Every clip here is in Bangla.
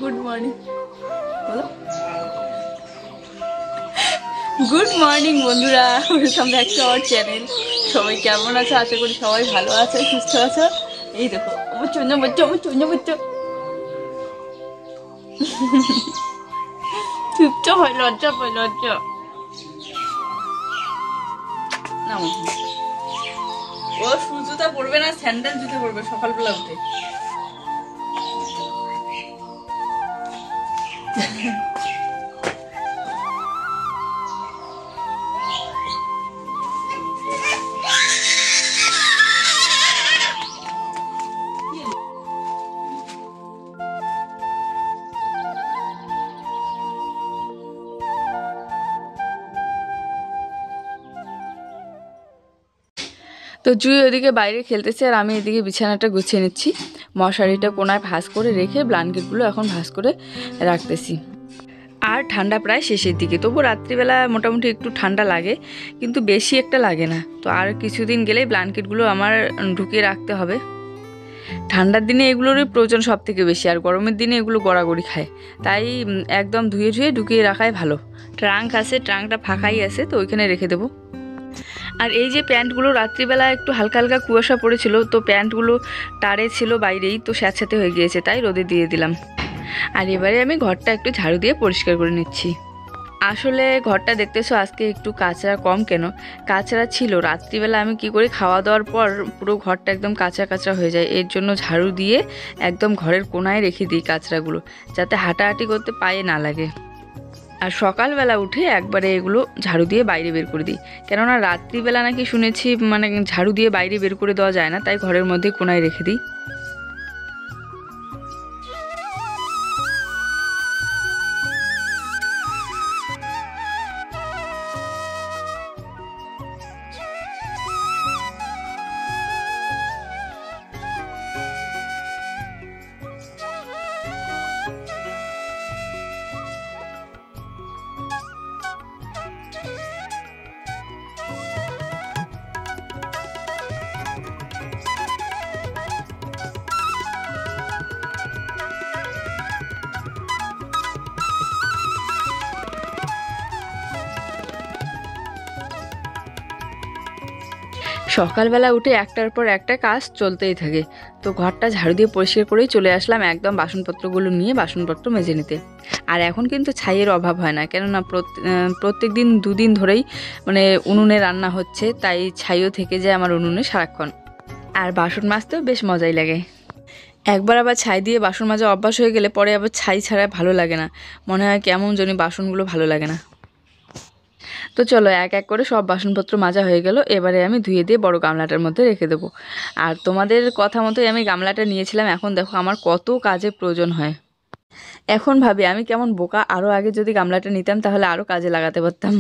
গুড মর্নিং বলো। গুড মর্নিং বন্ধুরা, welcome back to our channel. সবাই কেমন আছো? আশা করি সবাই ভালো আছে, সুস্থ আছো। এই দেখো আমার চুঞ্জা বাচ্চা, আমার চুঞ্জা বাচ্চা চুপচাপ হয়, লজ্জা পায়, লজ্জা না। ও শু জুতা পরবে না, স্যান্ডেল জুতা পরবে সকালবেলা উঠে। তো জুই ওদিকে বাইরে খেলতেছে আর আমি এদিকে বিছানাটা গুছিয়ে নিচ্ছি। মশারিটা কোনায় ভাঁজ করে রেখে ব্ল্যাঙ্কেটগুলো এখন ভাঁজ করে রাখতেছি। আর ঠান্ডা প্রায় শেষের দিকে, তবু রাত্রিবেলা মোটামুটি একটু ঠান্ডা লাগে, কিন্তু বেশি একটা লাগে না। তো আর কিছুদিন গেলেই ব্ল্যাঙ্কেটগুলো আমার ঢুকিয়ে রাখতে হবে। ঠান্ডার দিনে এগুলোরই প্রয়োজন সব থেকে বেশি, আর গরমের দিনে এগুলো গড়াগড়ি খায়, তাই একদম ধুয়ে ঢুকিয়ে রাখাই ভালো। ট্রাঙ্ক আছে, ট্রাঙ্কটা ফাঁকাই আছে, তো ওইখানে রেখে দেবো। আর এই যে প্যান্টগুলো রাত্রিবেলা একটু হালকা হালকা কুয়াশা পড়েছিল, তো প্যান্টগুলো তারে ছিল বাইরেই, তো স্যাঁতস্যাঁতে হয়ে গিয়েছে, তাই রোদে দিয়ে দিলাম। আর এবারে আমি ঘরটা একটু ঝাড়ু দিয়ে পরিষ্কার করে নিচ্ছি। আসলে ঘরটা দেখতেছো আজকে একটু কাঁচরা কম, কেন কাঁচরা ছিল রাত্রিবেলা আমি কি করি, খাওয়া দাওয়ার পর পুরো ঘরটা একদম কাঁচরা কাঁচরা হয়ে যায়। এর জন্য ঝাড়ু দিয়ে একদম ঘরের কোনায় রেখে দিই কাঁচরাগুলো, যাতে হাঁটাহাঁটি করতে পায়ে না লাগে। আর সকালবেলা উঠে একবারে এগুলো ঝাড়ু দিয়ে বাইরে বের করে দিই, কেননা রাত্রিবেলা নাকি শুনেছি মানে ঝাড়ু দিয়ে বাইরে বের করে দেওয়া যায় না, তাই ঘরের মধ্যে কোনায় রেখে দিই। সকালবেলা উঠে একটার পর একটা কাজ চলতেই থাকে, তো ঘরটা ঝাড়ু দিয়ে পরিষ্কার করেই চলে আসলাম একদম বাসনপত্রগুলো নিয়ে বাসনপত্র মেজে নিতে। আর এখন কিন্তু ছাইয়ের অভাব হয় না, কেননা প্রত্যেক দিন দুদিন ধরেই মানে উনুনে রান্না হচ্ছে, তাই ছাইও থেকে যায় আমার উনুনে সারাক্ষণ। আর বাসন মাজতেও বেশ মজাই লাগে। একবার আবার ছাই দিয়ে বাসন মাজা অভ্যাস হয়ে গেলে পরে আবার ছাই ছাড়া ভালো লাগে না, মনে হয় কেমন জানি বাসনগুলো ভালো লাগে না। তো চলো এক এক করে সব বাসনপত্র মাজা হয়ে গেল, এবারে আমি ধুয়ে দিয়ে বড় গামলাটার মধ্যে রেখে দেবো। আর তোমাদের কথা মতোই আমি গামলাটা নিয়েছিলাম। এখন দেখো আমার কত কাজে প্রয়োজন হয়। এখন ভাবি আমি কেমন বোকা, আরও আগে যদি গামলাটা নিতাম তাহলে আরও কাজে লাগাতে পারতাম।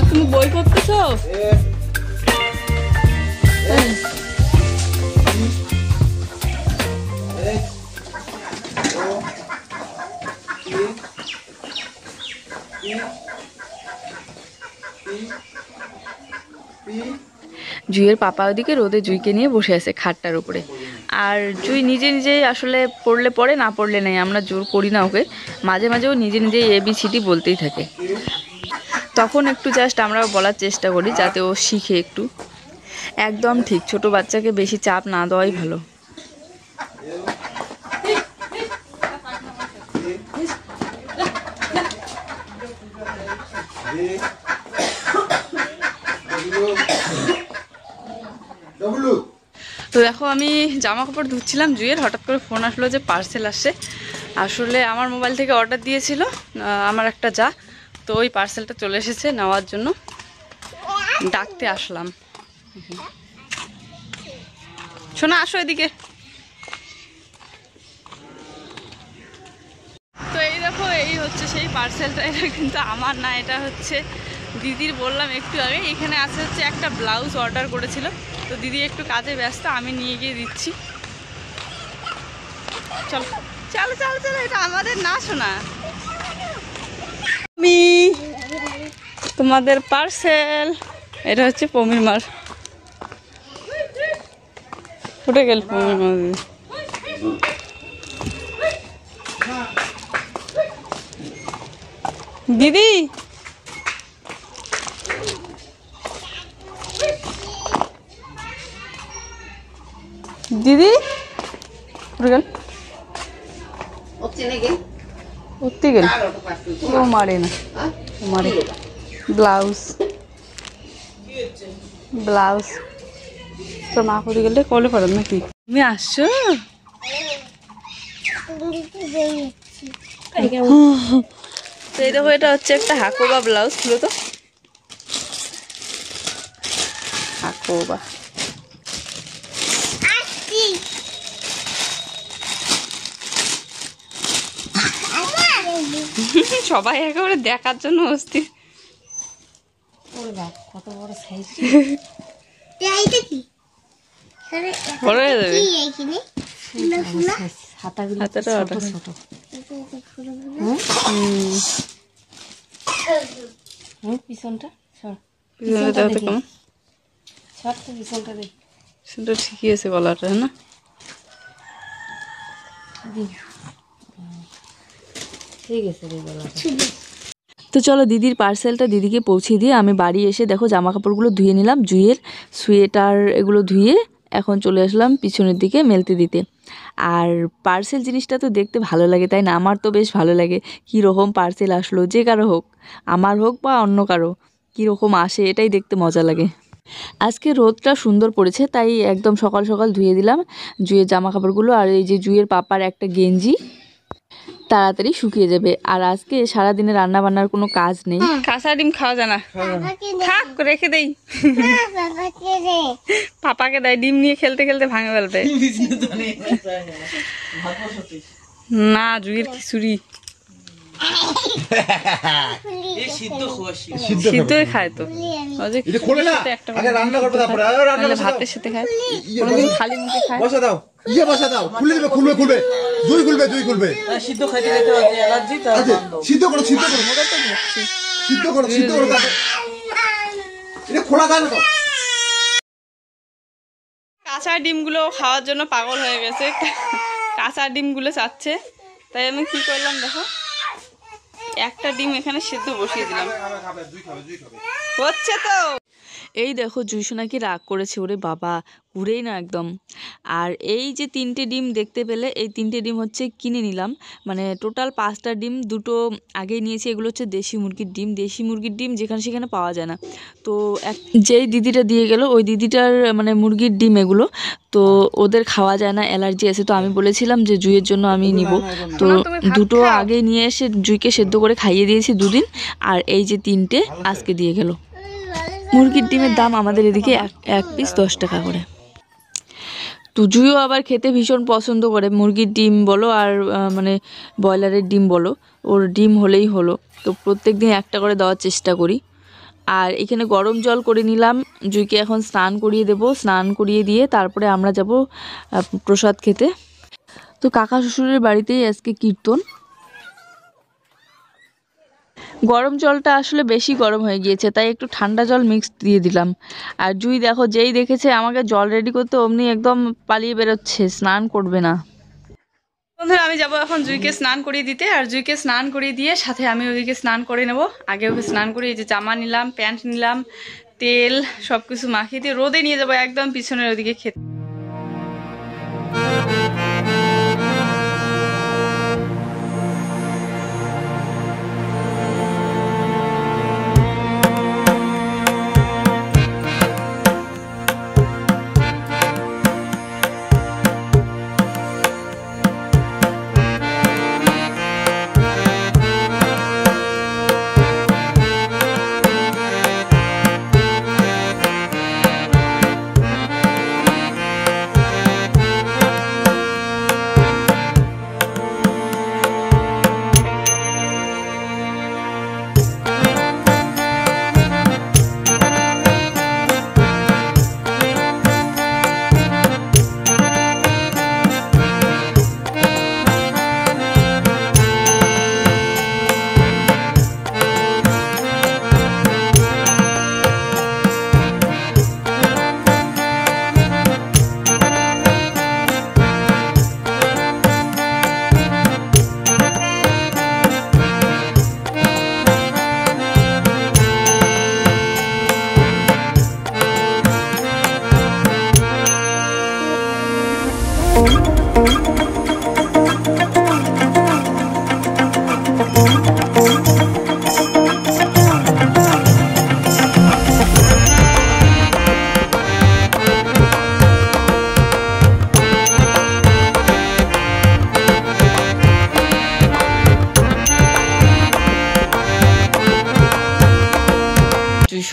তুমি বই পড়তেছো? জুইয়ের পাপা ওদিকে রোদে জুইকে নিয়ে বসে আছে খাটটার উপরে। আর জুই নিজে নিজেই আসলে পড়লে পড়ে, না পড়লে নেই, আমরা জোর করি না ওকে। মাঝে মাঝেও নিজে নিজেই ABCD বলতেই থাকে, তখন একটু জাস্ট আমরা বলার চেষ্টা করি যাতে ও শিখে একটু। একদম ঠিক, ছোট বাচ্চাকে বেশি চাপ না দেওয়াই ভালো। তো দেখো আমি জামা কাপড় ধুচ্ছিলাম জুইয়ের, হঠাৎ করে ফোন আসলো যে পার্সেল আসছে। আসলে আমার মোবাইল থেকে অর্ডার দিয়েছিল আমার একটা যা, তো ওই পার্সেলটা চলে এসেছে, নেওয়ার জন্য ডাকতে আসলাম। শোনা আসো এদিকে। তো এই দেখো এই হচ্ছে সেই পার্সেলটা, এটা কিন্তু আমার না, এটা হচ্ছে দিদির। বললাম একটু আগে এখানে আছে হচ্ছে একটা ব্লাউজ অর্ডার করেছিল, তো দিদি একটু কাজে ব্যস্ত, আমি নিয়ে গিয়ে দিচ্ছি। চলো চলো চলো চলো, এটা আমাদের না শোনা। তোমাদের পার্সেল। এটা হচ্ছে পমির মার। উঠে গেল পমির মার। দিদি দিদি উঠে গেল, উঠতে গেল। ও মারে না, মারে। ব্লাউজ ব্লাউজ তোর মা করে গেলে কলে পড়ান নাকি? তুমি আসছো? তো এই দেখো, এটা হচ্ছে একটা হাকোবা ব্লাউজ। খুলো তো, হাকোবা। সবাই একেবারে দেখার জন্য অস্থির। কত বড় সাইজ, বড় হয়ে যাবে। পিছনটা কেমন? পিছনটা ঠিকই আছে, গলাটা না? ঠিক আছে। তো চলো দিদির পার্সেলটা দিদিকে পৌঁছে দিয়ে আমি বাড়ি এসে দেখো জামা কাপড়গুলো ধুয়ে নিলাম। জুয়ের সোয়েটার এগুলো ধুয়ে এখন চলে আসলাম পিছনের দিকে মেলতে দিতে। আর পার্সেল জিনিসটা তো দেখতে ভালো লাগে, তাই না? আমার তো বেশ ভালো লাগে। কীরকম পার্সেল আসলো, যে কারো হোক, আমার হোক বা অন্য কারো, কীরকম আসে এটাই দেখতে মজা লাগে। আজকে রোদটা সুন্দর পড়েছে, তাই একদম সকাল সকাল ধুয়ে দিলাম জুয়ের জামা কাপড়গুলো। আর এই যে জুয়ের পাপার একটা গেঞ্জি তাড়াতাড়ি শুকিয়ে যাবে। আর আজকে সারাদিনে রান্না বান্নার কোনো কাজ নেই। কাঁচা ডিম খাওয়া যায় না, থাক রেখে দেই। পাপাকে দেয়, ডিম নিয়ে খেলতে খেলতে ভাঙে ফেলবে। না, জুয়ের খিচুড়ি সিদ্ধই খায় তো, ভাতের সাথে খায়, কোনোদিন খালি মুখে খায়। কাঁচা ডিমগুলো খাওয়ার জন্য পাগল হয়ে গেছে, কাঁচা ডিমগুলো চাচ্ছে। তাই আমি কি করলাম দেখো, একটা ডিম এখানে সেদ্ধ বসিয়ে দিলাম, হচ্ছে তো। এই দেখো জুইসু নাকি রাগ করেছে, ওরে বাবা পুরেই না একদম। আর এই যে 3টে ডিম দেখতে পেলে, এই 3টে ডিম হচ্ছে কিনে নিলাম, মানে টোটাল 5টা ডিম। দুটো আগেই নিয়েছি, এগুলো হচ্ছে দেশি মুরগির ডিম। দেশি মুরগির ডিম যেখানে সেখানে পাওয়া যায় না। তো যেই দিদিটা দিয়ে গেল, ওই দিদিটার মানে মুরগির ডিম এগুলো, তো ওদের খাওয়া যায় না, অ্যালার্জি আছে। তো আমি বলেছিলাম যে জুইয়ের জন্য আমি নিব, তো দুটো আগে নিয়ে এসে জুইকে সেদ্ধ করে খাইয়ে দিয়েছি 2 দিন। আর এই যে 3টে আজকে দিয়ে গেল। মুরগির ডিমের দাম আমাদের এদিকে এক পিস 10 টাকা করে। তো জুইও আবার খেতে ভীষণ পছন্দ করে, মুরগির ডিম বলো আর মানে ব্রয়লারের ডিম বলো, ওর ডিম হলেই হলো। তো প্রত্যেক দিন একটা করে দেওয়ার চেষ্টা করি। আর এখানে গরম জল করে নিলাম, জুইকে এখন স্নান করিয়ে দেব। স্নান করিয়ে দিয়ে তারপরে আমরা যাব প্রসাদ খেতে। তো কাকা শ্বশুরের বাড়িতেই আজকে কীর্তন। গরম জলটা আসলে বেশি গরম হয়ে গিয়েছে, তাই একটু ঠান্ডা জল মিক্স দিয়ে দিলাম। আর জুই দেখো, যেই দেখেছে আমাকে জল রেডি করতে, অমনি একদম পালিয়ে বেরোচ্ছে, স্নান করবে না। বন্ধুরা, আমি যাব এখন জুইকে স্নান করিয়ে দিতে। আর জুইকে স্নান করিয়ে দিয়ে সাথে আমি ওদিকে স্নান করে নেব। আগে ওকে স্নান করিয়ে যে জামা নিলাম, প্যান্ট নিলাম, তেল সব কিছু মাখিয়ে দিয়ে রোদে নিয়ে যাবো একদম পিছনের ওদিকে খেতে।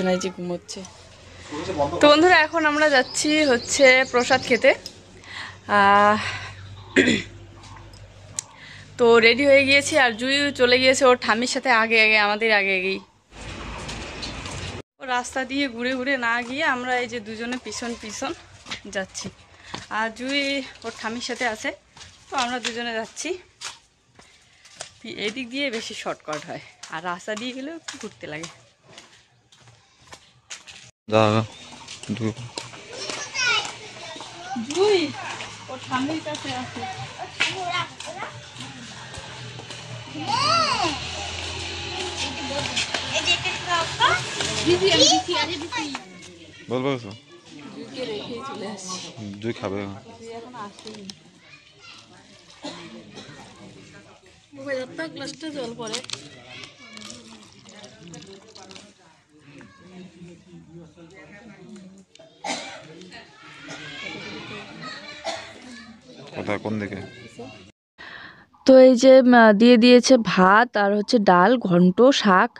বিছানায় যে ঘুমোচ্ছে। তো বন্ধুরা এখন আমরা যাচ্ছি হচ্ছে প্রসাদ খেতে। তো রেডি হয়ে গিয়েছি আর জুই চলে গিয়েছে ওর ঠাম্মির সাথে আগে আগে, আমাদের আগে আগেই। ও রাস্তা দিয়ে ঘুরে ঘুরে না গিয়ে আমরা এই যে দুজনে পিছন পিছন যাচ্ছি। আর জুই ওর ঠাম্মির সাথে আছে, তো আমরা দুজনে যাচ্ছি। এদিক দিয়ে বেশি শর্টকাট হয়, আর রাস্তা দিয়ে গেলেও একটু ঘুরতে লাগে। জুই ওর ঠাম্মির কাছে আছে। বলবো জুই খাবে জল পরে। কোথায় কোন দিকে? তো এই যে দিয়ে দিয়েছে ভাত আর হচ্ছে ডাল, ঘন্ট, শাক,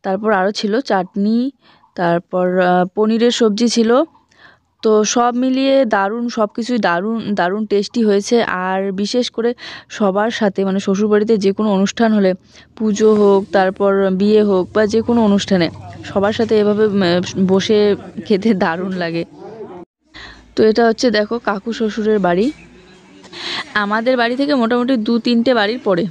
তারপর আরও ছিল চাটনি, তারপর পনিরের সবজি ছিল। তো সব মিলিয়ে দারুণ, সব কিছুই দারুণ দারুণ টেস্টি হয়েছে। আর বিশেষ করে সবার সাথে মানে শ্বশুরবাড়িতে যে কোনো অনুষ্ঠান হলে, পুজো হোক, তারপর বিয়ে হোক বা যে কোনো অনুষ্ঠানে সবার সাথে এভাবে বসে খেতে দারুণ লাগে। তো এটা হচ্ছে দেখো কাকু শ্বশুরের বাড়ি। আমাদের বাড়ি থেকে মোটামুটি 2-3টে বাড়ির পরে।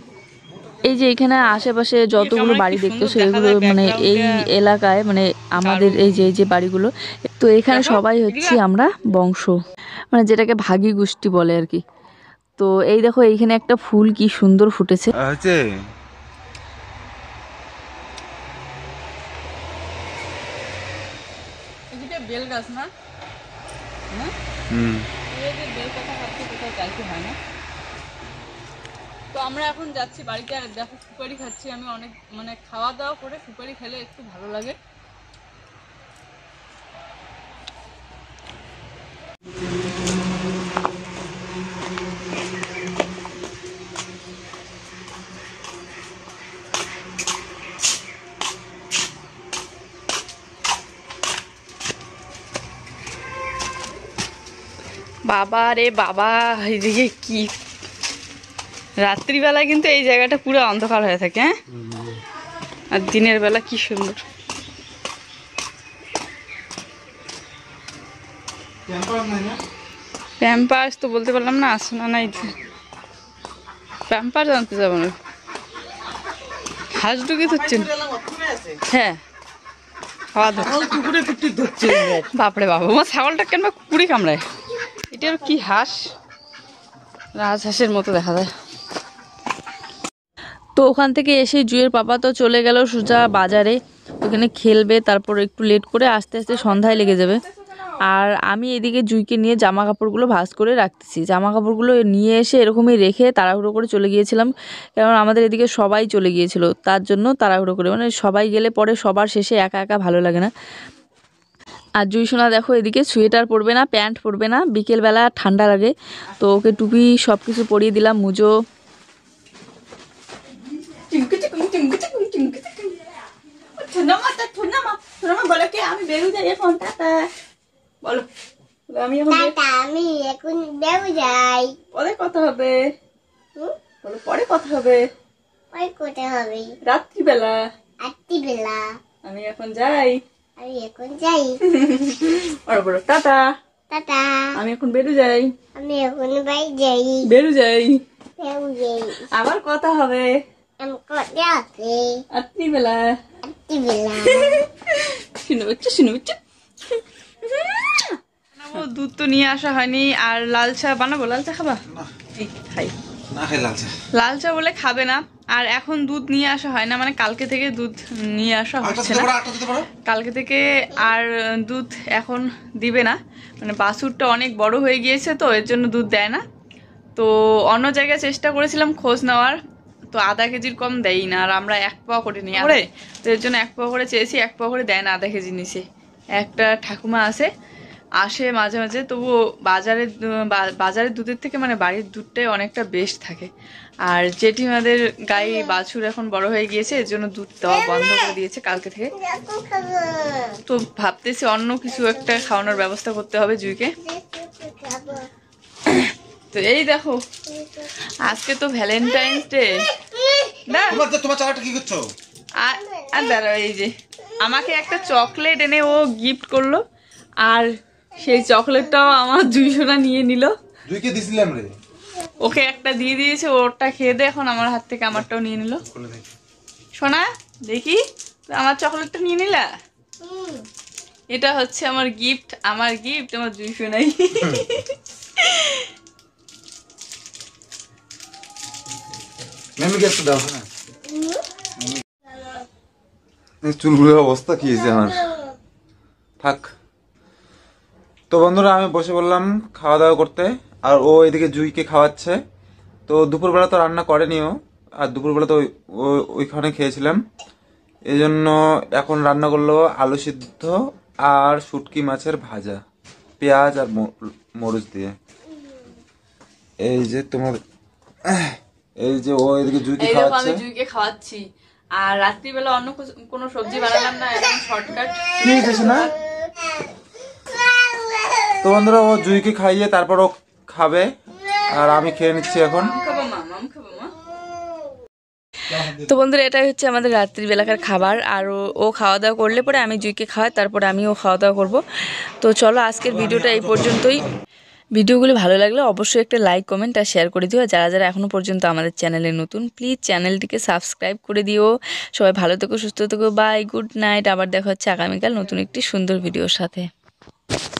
এই যে এখানে আশেপাশে যতগুলো বাড়ি দেখতেছো এগুলো মানে এই এলাকায় মানে আমাদের এই যে বাড়িগুলো, তো এখানে সবাই হচ্ছে আমরা বংশ, মানে যেটাকে ভাগী গোষ্ঠী বলে আর কি। তো এই দেখো এইখানে একটা ফুল কি সুন্দর ফুটেছে। বেল গাছ না? তো আমরা এখন যাচ্ছি বাড়িতে। আর দেখো সুপারি খাচ্ছি আমি, অনেক মানে খাওয়া দাওয়া করে সুপারি খেলে একটু ভালো লাগে। বাবা রে বাবা, এদিকে কি রাত্রিবেলা কিন্তু এই জায়গাটা পুরো অন্ধকার হয়ে থাকে। হ্যাঁ, আর দিনের বেলা কি সুন্দর। প্যাম্পার্স তো বলতে পারলাম না, আসো না নাই প্যাম্পার্স আনতে যাবো না। হাঁস ঢুকে ধরছেন? হ্যাঁ, বাপরে বাবা, আমার ছাগলটা কেন কুকুরে কামড়ায়? এটা কি হাঁস? রাজহাঁসের মতো দেখা যায়। তো ওখান থেকে এসে জুয়ের পাপা তো চলে গেল সোজা বাজারে, ওখানে খেলবে, তারপর একটু লেট করে আস্তে আস্তে সন্ধ্যায় লেগে যাবে। আর আমি এদিকে জুইকে নিয়ে জামা কাপড়গুলো ভাঁজ করে রাখতেছি। জামা কাপড়গুলো নিয়ে এসে এরকমই রেখে তাড়াহুড়ো করে চলে গিয়েছিলাম, কারণ আমাদের এদিকে সবাই চলে গিয়েছিল, তার জন্য তাড়াহুড়ো করে, মানে সবাই গেলে পরে সবার শেষে একা একা ভালো লাগে না। আর জুই সোনা দেখো এদিকে সোয়েটার পরবে না, প্যান্ট পরবে না, বিকেলবেলা ঠান্ডা লাগে, তো ওকে টুপি সব কিছু পরিয়ে দিলাম, মুজো। আমি বেরু যাই এখন, বলো আমি এখন বেরু যাই, পরে কথা হবে, বলো পরে কথা হবে, রাত্রিবেলা আমি এখন যাই, বলো টাটা, আমি এখন বেরু যাই, বেরু যাই, আবার কথা হবে রাত্রিবেলা। দুধ তো নিয়ে আসা হয়নি, আর লাল চা বানাবো। লাল চা খাবা? খাই লাল চা বলে খাবে না। আর এখন দুধ নিয়ে আসা হয় না, মানে কালকে থেকে দুধ নিয়ে আসা হচ্ছে না, কালকে থেকে আর দুধ এখন দিবে না, মানে বাছুরটা অনেক বড় হয়ে গিয়েছে তো এর জন্য দুধ দেয় না। তো অন্য জায়গায় চেষ্টা করেছিলাম খোঁজ নেওয়ার, তো আধা কেজির কম দেয়ই না, আর আমরা 1 পাওয়া করে নিই আমরা, তো এর জন্য 1 পাওয়া করে চেয়েছি, 1 পাওয়া করে দেয় না আধা কেজি নিচে। একটা ঠাকুমা আছে আসে মাঝে মাঝে, তবুও বাজারের দুধের থেকে মানে বাড়ির দুধটাই অনেকটা বেস্ট থাকে। আর জেঠিমাদের গায়ে বাছুর এখন বড় হয়ে গিয়েছে, এর জন্য দুধ দেওয়া বন্ধ করে দিয়েছে কালকে থেকে। তো ভাবতেছি অন্য কিছু একটা খাওয়ানোর ব্যবস্থা করতে হবে জুইকে। তো এই দেখো, আজকে তো ভ্যালেন্টাইন্স ডে না, তোমার চালাটা কি করছো? আর দাঁড়াও, এই যে আমাকে একটা চকলেট এনে ও গিফট করলো, আর সেই চকলেটটাও আমার 200টা নিয়ে নিল। দুইকে দিছিলাম রে, ওকে একটা দিয়ে দিয়েছে, ওরটা খেয়ে দে, এখন আমার হাত থেকে আমারটাও নিয়ে নিল। সোনা দেখি, আমার চকলেটটা নিয়ে নিলা? এটা হচ্ছে আমার গিফট, আমার 200 নাই। চুলগুলোর অবস্থা কি হয়েছে আমার, থাক। তো বন্ধুরা আমি বসে বললাম খাওয়া দাওয়া করতে, আর ও এদিকে জুইকে খাওয়াচ্ছে। তো দুপুরবেলা তো রান্না করেনিও, আর দুপুরবেলা তো ওইখানে খেয়েছিলাম, এই জন্য এখন রান্না করলো আলু সিদ্ধ আর শুটকি মাছের ভাজা, পেঁয়াজ আর মরিচ দিয়ে। এই যে তোমার, এই যে ও এদিকে জুইকে খাওয়াচ্ছে, আমি জুইকে খাওয়াচ্ছি। আর রাত্রিবেলা অন্য কোনো সবজি বানালাম না, একদম শর্টকাট। না তো বন্ধুরা, ও জুইকে খাইয়ে তারপর ও খাবে, আর আমি খেয়ে নিচ্ছি এখন। তো বন্ধুরা, এটাই হচ্ছে আমাদের রাত্রিবেলাকার খাবার। আর ও খাওয়া দাওয়া করলে পরে আমি জুইকে খাওয়াই, তারপরে আমিও খাওয়া দাওয়া করবো। তো চলো আজকের ভিডিওটা এই পর্যন্তই। ভিডিওগুলি ভালো লাগলে অবশ্যই একটা লাইক, কমেন্ট আর শেয়ার করে দিও। যারা যারা এখনও পর্যন্ত আমাদের চ্যানেলে নতুন, প্লিজ চ্যানেলটিকে সাবস্ক্রাইব করে দিও। সবাই ভালো থেকো, সুস্থ থেকো, বাই, গুড নাইট। আবার দেখা হচ্ছে আগামীকাল নতুন একটি সুন্দর ভিডিওর সাথে।